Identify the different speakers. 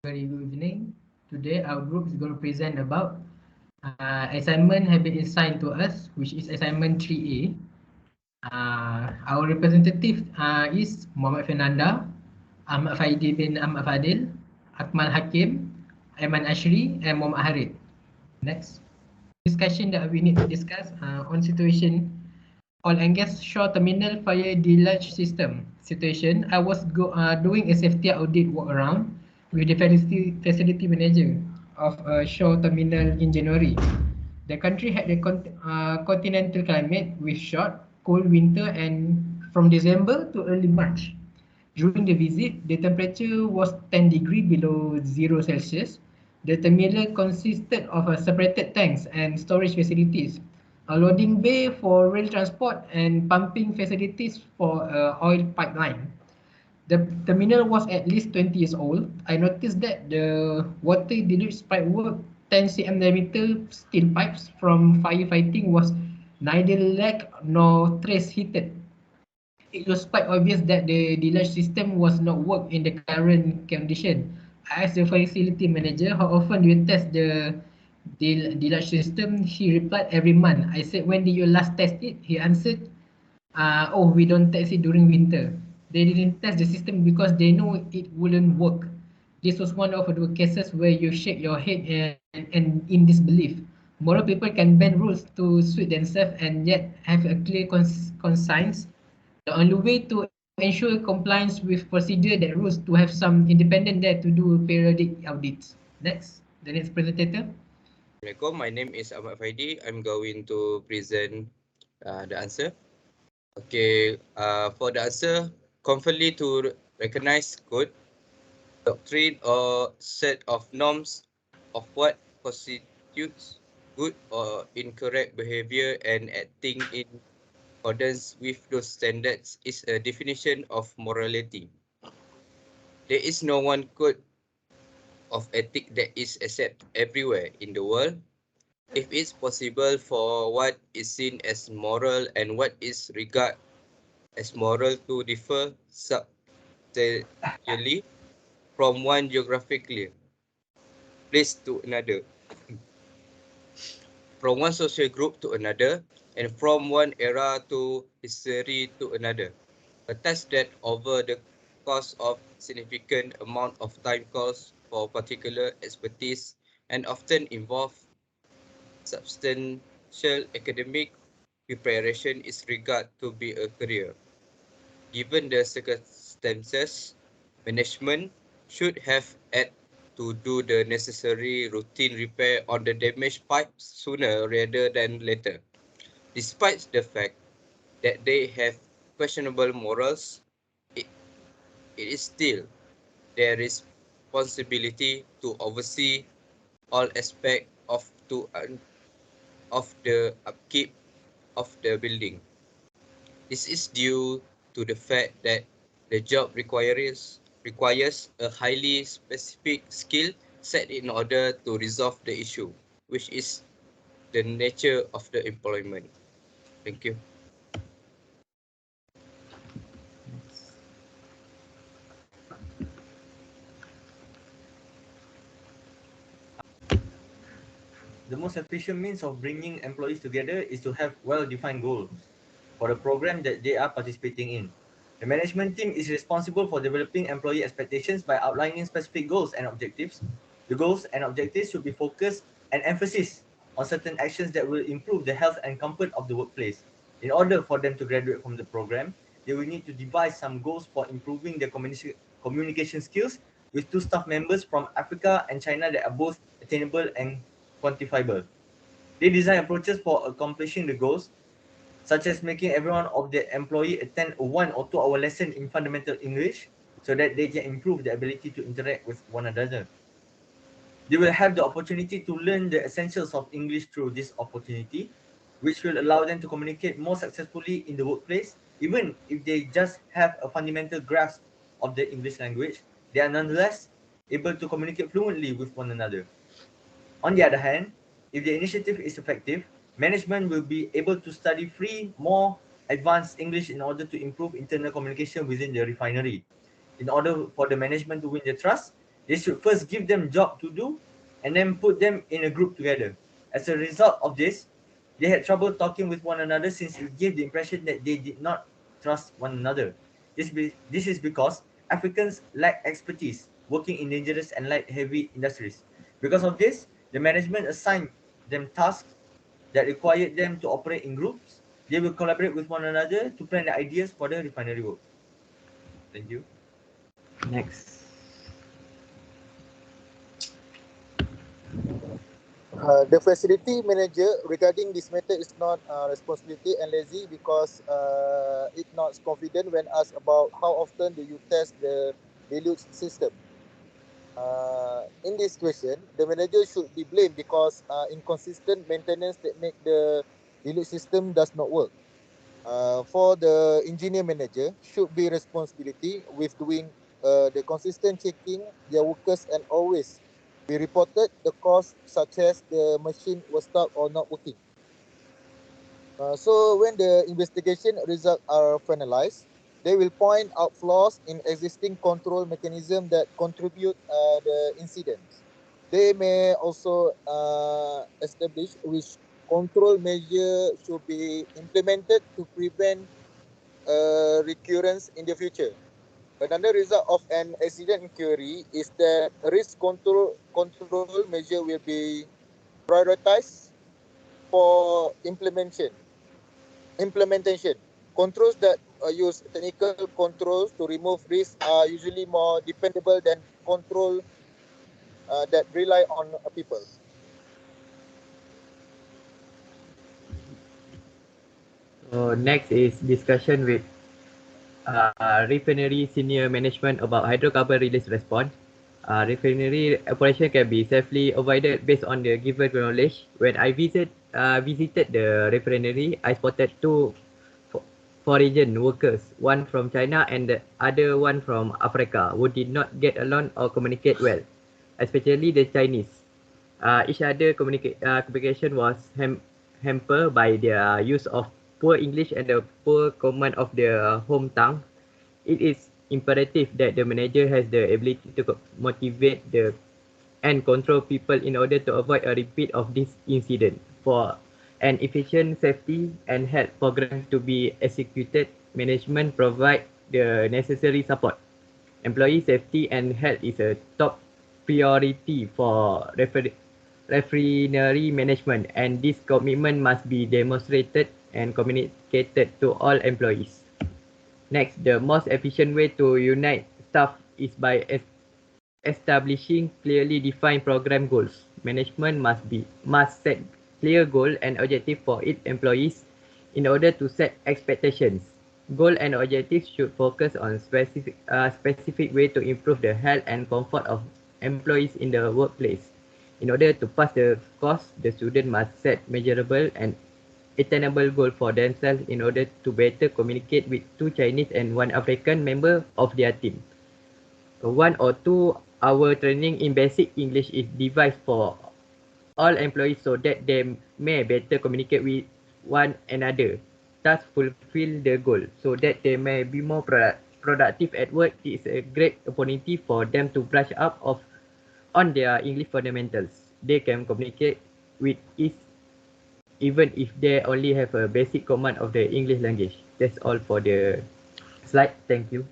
Speaker 1: Very good evening. Today our group is going to present about assignment have been assigned to us, which is assignment 3A. Our representative is Muhammad Fernanda, Ahmad Faidi bin Ahmad Fadil, Akmal Hakim, Aiman Ashri, and Muhammad Harid. Next. Discussion that we need to discuss on situation oil and gas shore terminal fire deluge system situation. I was doing a safety audit walk around with the facility manager of a shore terminal in January. The country had a continental climate with short, cold winter and from December to early March. During the visit, the temperature was 10 degrees below 0 Celsius. The terminal consisted of separated tanks and storage facilities, a loading bay for rail transport, and pumping facilities for oil pipeline. The terminal was at least 20 years old. I noticed that the water deluge pipe work 10 cm diameter steel pipes from firefighting was neither leaked nor trace heated. It was quite obvious that the deluge system was not work in the current condition. I asked the facility manager how often do you test the deluge system. He replied every month. I said, when did you last test it? He answered, oh, we don't test it during winter. They didn't test the system because they know it wouldn't work. This was one of the cases where you shake your head and in disbelief. Moral people can bend rules to suit themselves and yet have a clear conscience. The only way to ensure compliance with procedure that rules to have some independent there to do periodic audits. Next, the next presenter.
Speaker 2: Assalamualaikum, my name is Ahmad Faidi. I'm going to present the answer. Okay, for the answer, commonly to recognize code, doctrine or set of norms of what constitutes good or incorrect behavior and acting in accordance with those standards is a definition of morality. There is no one code of ethic that is accepted everywhere in the world. If it's possible for what is seen as moral and what is regarded as moral to differ substantially from one geographically place to another, from one social group to another, and from one era to history to another. A task that over the course of significant amount of time calls for particular expertise and often involve substantial academic preparation is regarded to be a career. Given the circumstances, management should have had to do the necessary routine repair on the damaged pipes sooner rather than later. Despite the fact that they have questionable morals, it, it is still their responsibility to oversee all aspects of the upkeep of the building. This is due to the fact that the job requires a highly specific skill set in order to resolve the issue, which is the nature of the employment. Thank you.
Speaker 3: The most efficient means of bringing employees together is to have well-defined goals for the program that they are participating in. The management team is responsible for developing employee expectations by outlining specific goals and objectives. The goals and objectives should be focused and emphasis on certain actions that will improve the health and comfort of the workplace. In order for them to graduate from the program, they will need to devise some goals for improving their communication skills with two staff members from Africa and China that are both attainable and quantifiable. They design approaches for accomplishing the goals, such as making everyone of the employee attend a 1 or 2 hour lesson in fundamental English so that they can improve their ability to interact with one another. They will have the opportunity to learn the essentials of English through this opportunity, which will allow them to communicate more successfully in the workplace. Even if they just have a fundamental grasp of the English language, they are nonetheless able to communicate fluently with one another. On the other hand, if the initiative is effective, management will be able to study free, more advanced English in order to improve internal communication within the refinery. In order for the management to win the trust, They should first give them job to do and then put them in a group together. As a result of this, they had trouble talking with one another since it gave the impression that they did not trust one another. This is because Africans lack expertise working in dangerous and light heavy industries. Because of this, the management assigned them tasks that required them to operate in groups. They will collaborate with one another to plan the ideas for the refinery work. Thank you.
Speaker 4: Next.
Speaker 5: The facility manager regarding this matter is not responsibility and lazy because it not confident when asked about how often do you test the deluge system. In this question, the manager should be blamed because inconsistent maintenance that make the deluge system does not work. For the engineer manager, should be responsibility with doing the consistent checking their workers and always be reported the cause such as the machine was stuck or not working. So when the investigation results are finalized, they will point out flaws in existing control mechanism that contribute the incidents. They may also establish which control measure should be implemented to prevent recurrence in the future. Another result of an accident inquiry is that risk control measure will be prioritized for implementation. Controls that use technical controls to remove risk are usually more dependable than control that rely on people.
Speaker 4: So next is discussion with refinery senior management about hydrocarbon release response. Refinery operation can be safely avoided based on the given knowledge. When I visited the refinery, I spotted two foreign workers, one from China and the other one from Africa, who did not get along or communicate well, especially the Chinese. Each other communication was hampered by their use of poor English and the poor command of their home tongue. It is imperative that the manager has the ability to motivate and control people in order to avoid a repeat of this incident. For an efficient safety and health program to be executed, management provide the necessary support. Employee safety and health is a top priority for refinery management, and this commitment must be demonstrated and communicated to all employees. Next, the most efficient way to unite staff is by establishing clearly defined program goals. Management must set clear goal and objective for its employees in order to set expectations. Goal and objectives should focus on specific way to improve the health and comfort of employees in the workplace. In order to pass the course, the student must set measurable and attainable goal for themselves in order to better communicate with two Chinese and one African member of their team. 1 or 2 hour training in basic English is devised for all employees so that they may better communicate with one another, thus fulfill the goal, so that they may be more productive at work. It is a great opportunity for them to brush up on their English fundamentals. They can communicate with ease even if they only have a basic command of the English language. That's all for the slide. Thank you.